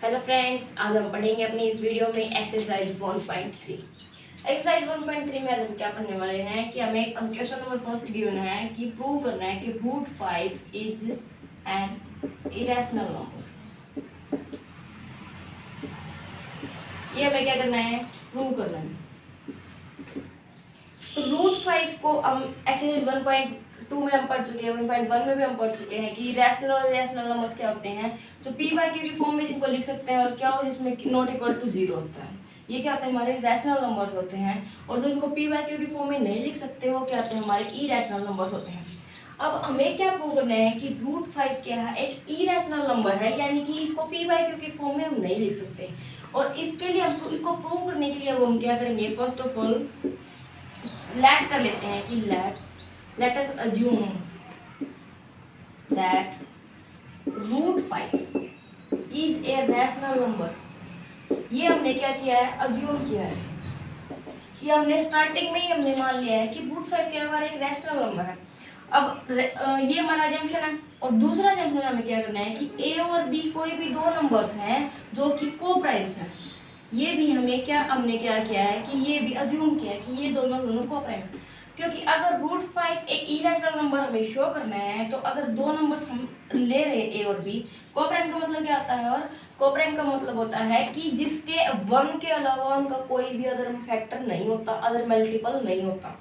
Hello friends, आज हम पढ़ेंगे अपनी इस वीडियो में एक्सरसाइज 1.3। एक्सरसाइज 1.3 में आज हम क्या पढ़ने वाले हैं कि हमें एक क्वेश्चन नंबर फर्स्ट गिवन है कि प्रूव करना है कि root 5 is an irrational number. ये हमें क्या करना है, प्रूव करना है। तो रूट 5 को हम एक्सरसाइज 1.2 में हम पढ़ चुके हैं, 1.1 में भी हम पढ़ चुके हैं कि रैशनल और इरेशनल नंबर्स क्या होते हैं। तो पी बाई क्यू की फॉर्म में इनको लिख सकते हैं और क्या हो जिसमें नॉट इक्वल टू 0 होता है, ये क्या होता है हमारे रैशनल नंबर्स होते हैं। और जो इनको पी बाई क्यू की फॉर्म में नहीं लिख सकते वो क्या होते हैं हमारे इरेशनल नंबर्स होते हैं। अब हमें क्या प्रूव करना है कि रूट 5 क्या है, एक इरेशनल नंबर है, यानी कि इसको पी बाई क्यू की फॉर्म में हम नहीं लिख सकते। और इसके लिए हम इसको प्रूव करने के लिए वो हम क्या करेंगे, फर्स्ट ऑफ ऑल लेट कर लेते हैं कि let us assume that root 5 is a rational number। ये हमने क्या किया है, अज्यूम किया है कि हमने स्टार्टिंग में ही हमने मान लिया है कि रूट 5 क्या हमारा एक रैशनल नंबर है। अब ये हमारा जंक्शन है और दूसरा जंक्शन हमें क्या करना है कि ए और बी कोई भी दो नंबर्स हैं जो कि को प्राइम्स हैं। ये भी हमने क्या किया है कि ये भी अज्यूम किया है कि ये दोनों को प्राइम, क्योंकि अगर रूट 5 एक इरेशनल नंबर हमें शो करना है तो अगर दो नंबर्स हम ले रहे हैं ए और बी, कोप्राइम का मतलब क्या होता है, और कोप्राइम का मतलब होता है कि जिसके 1 के अलावा उनका कोई भी अदर फैक्टर नहीं होता, अदर मल्टीपल नहीं होता।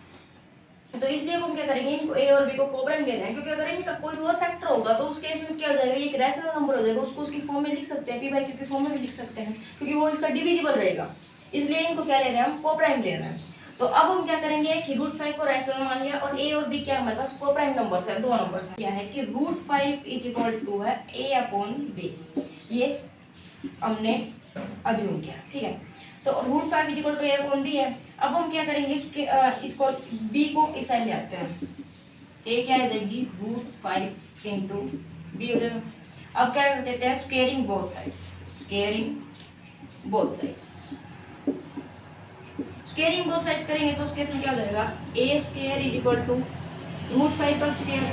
तो इसलिए हम क्या करेंगे, इनको ए और बी को कोप्राइम ले रहे हैं, क्योंकि अगर इनका कोई और फैक्टर होगा तो उस केस में क्या हो जाएगा, ये एक रैशनल नंबर हो जाएगा, उसको उसकी फॉर्म में लिख सकते हैं, पी बाई क्यू की फॉर्म में भी लिख सकते हैं, क्योंकि वो इसका डिविजिबल रहेगा। इसलिए इनको क्या ले रहे हैं, हम कोप्राइम ले रहे हैं। तो अब हम क्या करेंगे कि रूट 5 को रैशनल मान लिया और ए और बी क्या हमारे पास कोप्राइम नंबर्स है, दो नंबर्स है। क्या है कि रूट 5 इज इक्वल टू है ए अपॉन बी, ये हमने अज्यूम किया, ठीक है। तो root 5 is equal to A upon B है। अब हम क्या करेंगे, इसको बी को इस साइड ले आते हैं, ए क्या आ जाएगी रूट 5 इंटू बी हो जाएगा। अब क्या कर देते हैं, squaring both sides, squaring both sides, squaring both sides करेंगे तो उस केस में क्या हो जाएगा, a square is equal to root 5 का स्क्वेयर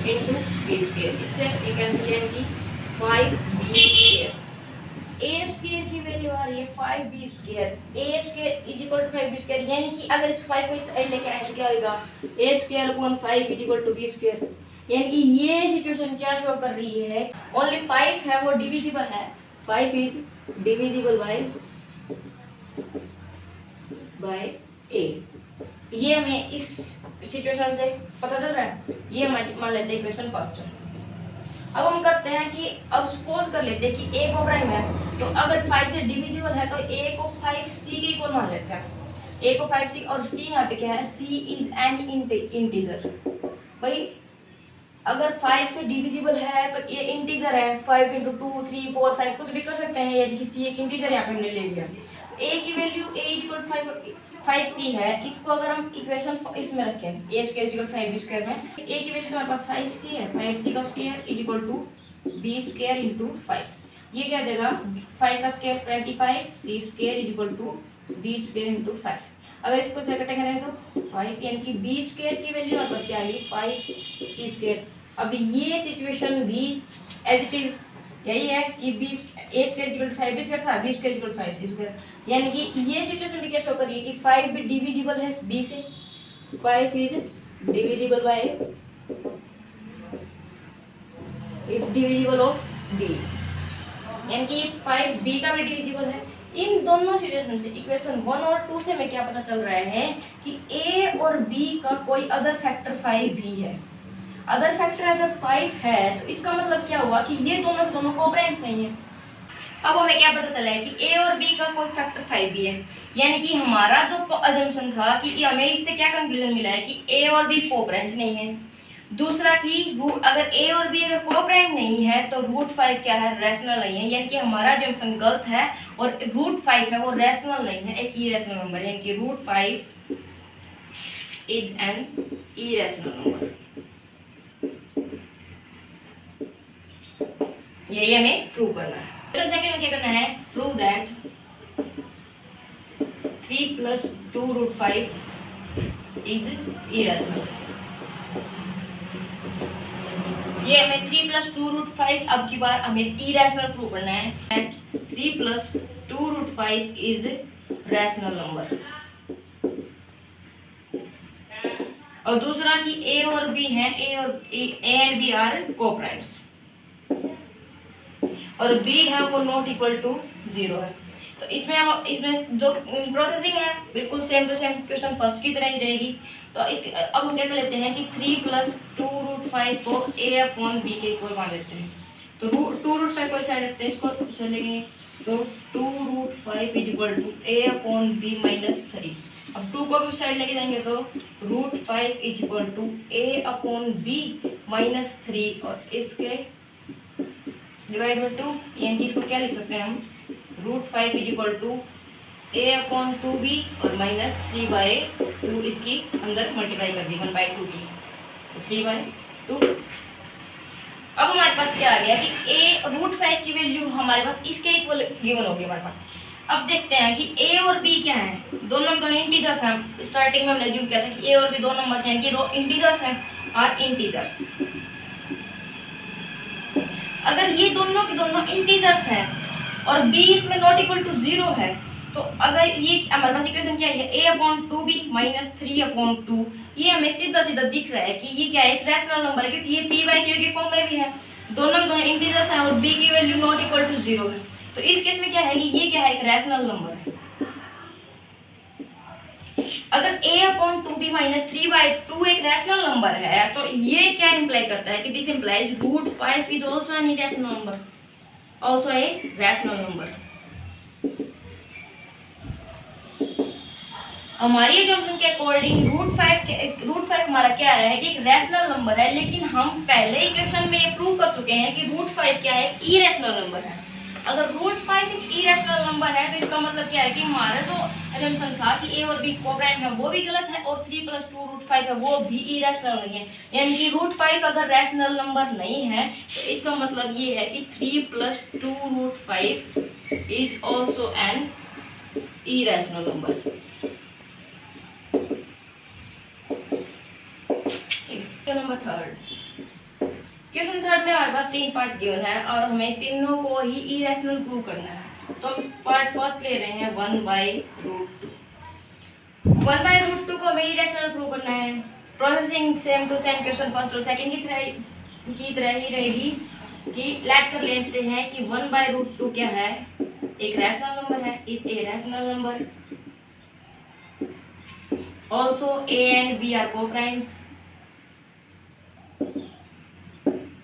इंटू बी स्क्वेयर, इससे ये कैंसिल यानी 5b स्क्वेयर। ए स्क्वेयर की वैल्यू आ रही है 5b square, A square is equal to 5b square, यानी कि अगर इस 5 को इस साइड लेके आए तो क्या होगा, a square upon 5 is equal to b square. यानी कि ये सिचुएशन क्या शो कर रही है, ओनली 5 है वो डिविजिबल है, 5 इज डिविजिबल बाय ए। ये हमें इस सिचुएशन से पता चल रहा है। ये हमारी मान लेते हैं इक्वेशन फर्स्ट। अब हम करते हैं कि अब सपोज कर लेते हैं कि ए को प्राइम है, तो अगर 5 से डिविजिबल है तो ए को 5c के इक्वल मान लेते हैं। ए को 5c और c यहाँ पे क्या है, c इज एन इंटीजर। भाई अगर 5 से डिविजिबल है तो ये इंटीजर है, 5 इंटू 2 3 4 5 कुछ भी कर सकते हैं, यानी कि c एक इंटीजर यहाँ पे हमने ले लिया। तो a की वैल्यू a इक्वल 5c है, इसको अगर हम इक्वेशन इसमें रखें a square equal 5b square में, a की वैल्यू तो हमारे पास 5c है, 5c का square is equal to b square into 5। ये क्या आ जाएगा, 5 का square 25, c square is equal to b square into 5। अगर इसको से कटेंगे तो 5, यानी कि b स्क्वायर की वैल्यू हमारे पास क्या आई 5c स्क्वायर। अब ये सिचुएशन भी एज इट इज यही है कि b a square equal to 5b square था, b square equal 5c square, यानी कि ये सिचुएशन भी क्या शो कर रही है कि 5 भी डिविजिबल है b से, 5 is divisible by is divisible of b, यानी कि 5 b का भी डिविजिबल है। इन दोनों सिचुएशन से इक्वेशन 1 और 2 से हमें क्या पता चल रहा है कि a और b का कोई अदर फैक्टर 5 भी है। अदर फैक्टर अगर 5 है तो इसका मतलब क्या हुआ कि ये दोनों के दोनों कोप्राइम्स नहीं है। अब हमें क्या पता चला है कि a और b का कोई फैक्टर 5 भी है, यानी कि हमारा जो अजम्पशन था कि हमें इससे क्या कंक्लूजन मिला है कि a और b कोप्राइम्स नहीं है। दूसरा कि अगर a और b अगर कोप्राइम नहीं है तो रूट 5 क्या है, रैशनल नहीं है, यानी कि हमारा अजम्पशन गलत है और रूट 5 है वो रैशनल नहीं है, एक इरेशनल नंबर, यानी कि root 5 is an irrational number. यही हमें प्रूव करना है। सेकंड में क्या करना है, prove that 3 + 2 root 5 is irrational. ये हमें 3 प्लस 2 रूट 5, अब की बार हमें इरेशनल प्रूव करना है। 3 plus 2 root 5 is rational number. और दूसरा कि ए और बी हैं, A and B are coprimes, और बी है वो नॉट इक्वल टू 0 है। तो इसमें जो प्रोसेसिंग है बिल्कुल same to same question first की तरह ही रहेगी। तो इस अब हम क्या कर लेते हैं कि 3 प्लस 2 रूट 5 को a अपॉन बी के इक्वल मान लेते हैं। तो 2 रूट 5 को साइड रखते हैं, इसको चलेंगे। तो 2 root 5 is equal to a upon B minus 3। अब 2 को भी साइड लेके जाएंगे तो root 5 is equal to a upon B minus 3, और इसके डिवाइड बाई 2, यानी इसको क्या लिख सकते हैं हम, root 5 is equal to a upon 2b और माइनस 3/2, इसकी अंदर मल्टीप्लाई कर दी 1/2 की, तो 3/2। अब हमारे पास क्या आ गया कि a रूट 5 की वैल्यू हमारे पास इसके इक्वल गिवन होगी हमारे पास। अब देखते हैं कि a और b क्या है, दोनों इंटीजर्स हैं। स्टार्टिंग में हमने जो किया था कि a और b दो नंबर्स हैं, इनकी दो इंटीजर्स हैं, आर इंटीजर्स। अगर ये दोनों के दोनों इंटीजर्स हैं और b इसमें नॉट इक्वल टू 0 है, तो अगर ये हमारे पास इक्वेशन क्या है, a upon 2b minus 3 upon 2, ये हमें सीधा सीधा दिख रहा है कि ये क्या है, एक रैशनल नंबर है, क्योंकि ये p/q के फॉर्म में भी है, दोनों इंटीजर्स हैं और b की वैल्यू नॉट इक्वल टू 0 है। तो इस केस में क्या है कि ये क्या है, एक रैशनल नंबर है। अगर a अपॉन 2b माइनस 3/2 एक रैशनल नंबर है, तो ये क्या इंप्लाई करता है कि this implies root 5 is also an irrational number, also a rational number. हमारी एजम्पशन के अकॉर्डिंग रूट 5 हमारा क्या आ रहा है कि एक रैशनल नंबर है, लेकिन हम पहले इक्वेशन में ये प्रूव कर चुके हैं कि रूट 5 क्या है, इरेशनल नंबर है। अगर रूट 5 एक इरेशनल नंबर है तो इसका मतलब क्या है कि हमारा जो एजम्पशन था कि a और b कोप्राइम है वो भी गलत है, और 3 प्लस 2 रूट 5 है वो भी इरेशनल नहीं है। यानी कि रूट 5 अगर रैशनल नंबर नहीं है तो इसका मतलब ये है कि 3 plus 2 root 5 is also an irrational number. Number question third में हमारे पास 3 पार्ट गिवन है और हमें तीनों को ही इरेशनल प्रूव करना है। तो हम पार्ट फर्स्ट ले रहे हैं 1/√2। 1/√2 को हमें इरेशनल प्रूव करना है। Processing same to same question first और सेकंड की तरह ही रहेगी कि लेट कर लेते हैं कि 1/√2 क्या है, एक रैशनल नंबर है, is a rational number, also a and b are coprimes.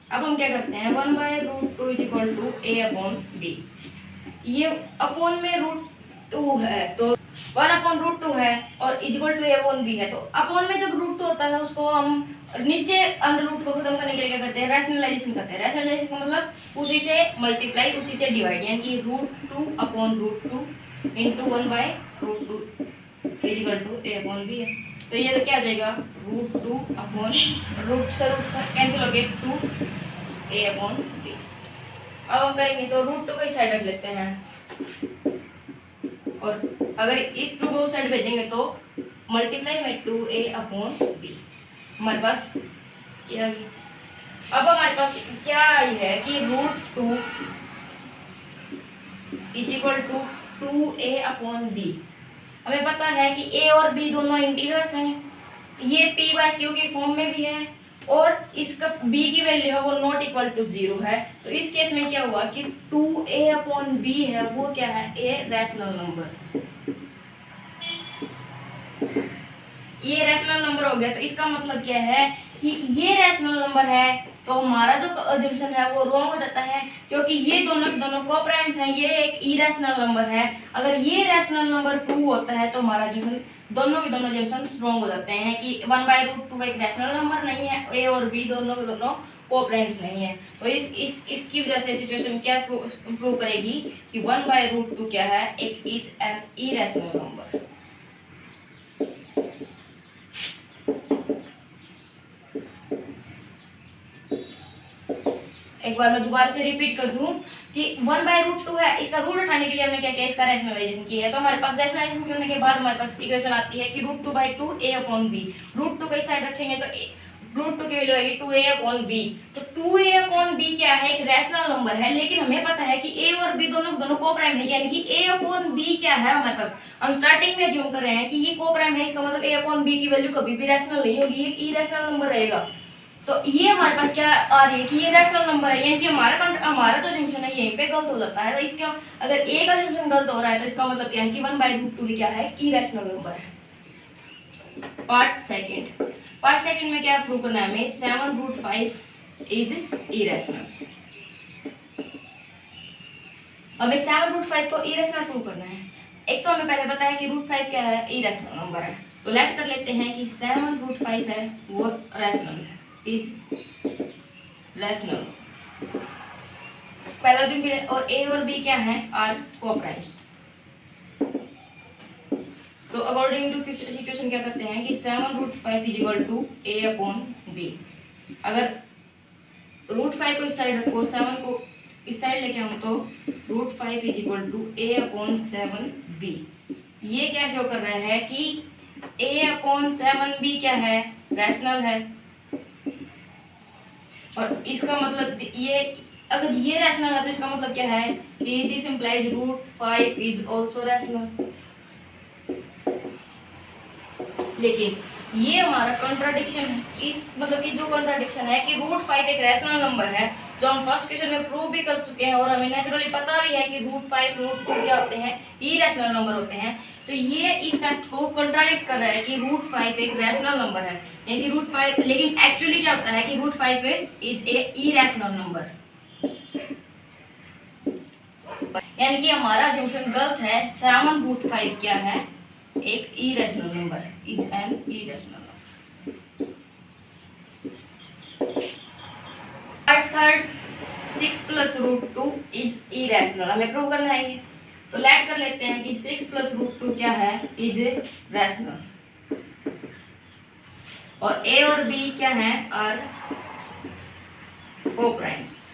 अब हम क्या करते हैं, 1/√2 is equal to a upon b। ये अपॉन में √2 है तो 1/√2 है और is equal to a upon b है। तो अपॉन में जब √2 होता है उसको हम नीचे अंडर रूट को खत्म करने के लिए क्या करते हैं, रैशनलाइजेशन करते हैं। रैशनलाइजेशन का मतलब उसी से मल्टीप्लाई, उसी से डिवाइड, यानी कि √2 upon √2 into 1/√2 is equal to a upon b है। तो ये क्या आ जाएगा, √2 अपॉन रूट से रूट कैंसिल हो गए 2 a अपॉन b। अब हम करेंगे तो √2 को इस साइड रख लेते हैं, और अगर इस 2 को उस साइड भेजेंगे तो मल्टीप्लाई में 2a अपॉन b हमारे पास ये आ गया। अब हमारे पास क्या है कि √2 is equal to 2a upon b। हमें पता है कि a और b दोनों इंटीजर्स हैं, ये p/q के फॉर्म में भी है, और इसका b की वैल्यू है वो नॉट इक्वल टू 0 है। तो इस केस में क्या हुआ कि 2a अपॉन b है वो क्या है, ए रैशनल नंबर। ये रैशनल नंबर हो गया। तो इसका मतलब क्या है कि ये रैशनल नंबर है, तो हमारा जो अजम्पशन है वो रॉन्ग हो जाता है, क्योंकि ये दोनों कोप्राइम्स हैं, ये एक इरेशनल नंबर है। अगर ये रैशनल नंबर प्रूव होता है तो हमारा अजम्पशन दोनों के दोनों अजम्पशंस रॉन्ग हो जाते हैं कि 1/√2 एक रैशनल नंबर नहीं है, ए और बी दोनों के दोनों कोप्राइम्स नहीं है। तो इसकी वजह से सिचुएशन क्या प्रूव करेगी कि 1/√2 क्या है, एक इज एन इरेशनल नंबर। एक बार मैं दोबारा से रिपीट कर दूं कि 1/√2 है, इसका रूट उठाने के लिए हमने क्या किया, इसका रैशनलाइजेशन किया है। तो हमारे पास रैशनलाइजेशन करने के बाद हमारे पास इक्वेशन आती है कि √2/2 a अपॉन b। √2 को इस साइड रखेंगे तो रूट 2 की वैल्यू आएगी 2a/b। तो 2a/b क्या है, एक रैशनल नंबर है, लेकिन हमें पता है कि a और b दोनों कोप्राइम है, यानी कि a/b क्या है हमारे पास, हम स्टार्टिंग में अज्यूम कर रहे हैं कि ये कोप्राइम है, इसका मतलब a/b की वैल्यू कभी भी रैशनल नहीं होगी, ये इरेशनल नंबर रहेगा। तो ये हमारे पास क्या आ रही है कि ये रैशनल नंबर है, यानी कि हमारा जो जंक्शन है यहीं पे गलत हो जाता है। तो इसका अगर ए का जंक्शन गलत हो रहा है तो इसका मतलब क्या है कि 1/√2 क्या है, इरेशनल नंबर है। पार्ट सेकंड में क्या प्रूव करना है हमें, 7√5 इज इरेशनल। हमें 7√5 को इरेशनल प्रूव करना है। एक तो हमें पहले पता है कि √5 क्या है, इरेशनल नंबर है, तो लेट कर लेते हैं कि 7√5 है वो रैशनल है, इज रैशनल। पहला दिन और ए और बी क्या है, आर कोप्राइम्स। तो अकॉर्डिंग टू सिचुएशन क्या करते हैं कि 7√5 इज इक्वल टू a/b। अगर √5 को इस साइड रखो, 7 को इस साइड लेके आऊँ तो √5 इज इक्वल टू a/7b। ये क्या शो कर रहा है कि a/7b क्या है, रैशनल है। और इसका मतलब ये, अगर ये रैशनल है तो इसका मतलब क्या है कि this implies √5 is also rational. लेकिन ये हमारा कॉन्ट्राडिक्शन है, इस मतलब कि जो कॉन्ट्राडिक्शन है कि √5 एक रैशनल नंबर है, जो हम फर्स्ट क्वेश्चन में प्रूव भी कर चुके हैं, और हमें नेचुरली पता भी है कि √5 √2 क्या होते हैं, इरेशनल नंबर होते हैं। तो ये इस फैक्ट को कॉन्ट्राडिक्ट कर रहा है कि √5 एक रैशनल नंबर है, यानी कि √5, लेकिन एक्चुअली क्या होता है कि √5 इज ए इरेशनल नंबर, यानी कि हमारा जंक्शन गलत है। 7√5 क्या है, एक इरेशनल नंबर है, is an irrational number. Part third, 6 + √2 is irrational, हमें प्रूव करना है ये। तो लेट कर लेते हैं कि 6 + √2 क्या है, इज रैशनल। और ए और बी क्या है, आर कोप्राइम्स।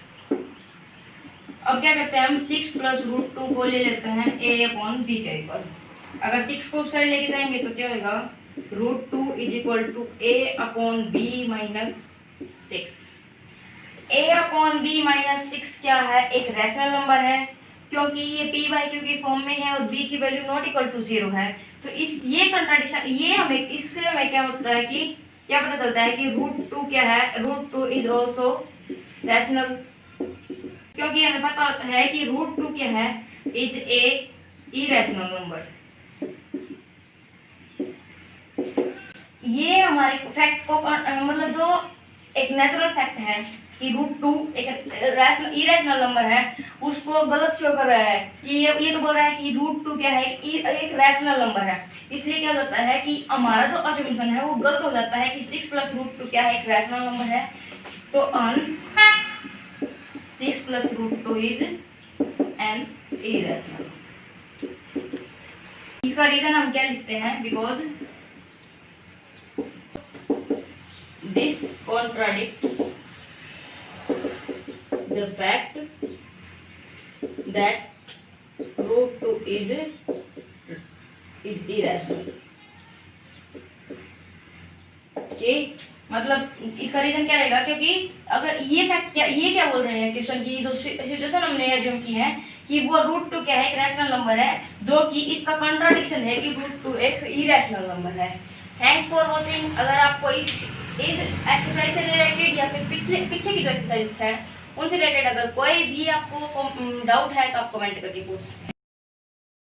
अब क्या करते हैं हम, 6 + √2 को ले लेते हैं a/b के इक्वल। अगर 6 को साइड लेके जाएंगे तो क्या होगा, √2 is equal to a/b - 6। a/b - 6 क्या है, एक रैशनल नंबर है, क्योंकि ये p/q की फॉर्म में है और b की वैल्यू नॉट इक्वल टू 0 है। तो इस ये कंट्राडिक्शन, ये हमें इससे हमें क्या होता है कि क्या पता चलता है कि √2 क्या है, √2 इज आल्सो रैशनल, क्योंकि हमें पता है कि √2 क्या है, इज ए इरेशनल नंबर। ये हमारे फैक्ट को मतलब जो एक नेचुरल फैक्ट है कि √2 एक इरेशनल नंबर है, उसको गलत शो कर रहा है कि ये तो बोल रहा है कि √2 क्या है, एक रैशनल नंबर है। इसलिए क्या होता है कि हमारा जो अजम्पशन है वो गलत हो जाता है कि 6 + √2 क्या है, एक रैशनल नंबर है। तो आंसर 6 + √2 इज एन इरेशनल। इसका रीजन हम क्या लिखते हैं, because this contradict the fact that √2 is irrational। Okay, मतलब इसका रीजन क्या रहेगा, क्योंकि अगर ये फैक्ट क्या बोल रहे हैं क्वेश्चन की जो सिचुएशन हमने एज्यूम की है कि वो √2 क्या है, एक रैशनल नंबर है, जो कि इसका कॉन्ट्राडिक्शन है कि √2 एक इरेशनल नंबर है। Thanks for watching. अगर आपको इस एक्सरसाइज से रिलेटेड या फिर पीछे की जो एक्सरसाइज है उनसे रिलेटेड अगर कोई भी आपको डाउट है तो आप कमेंट करके पूछ सकते हैं।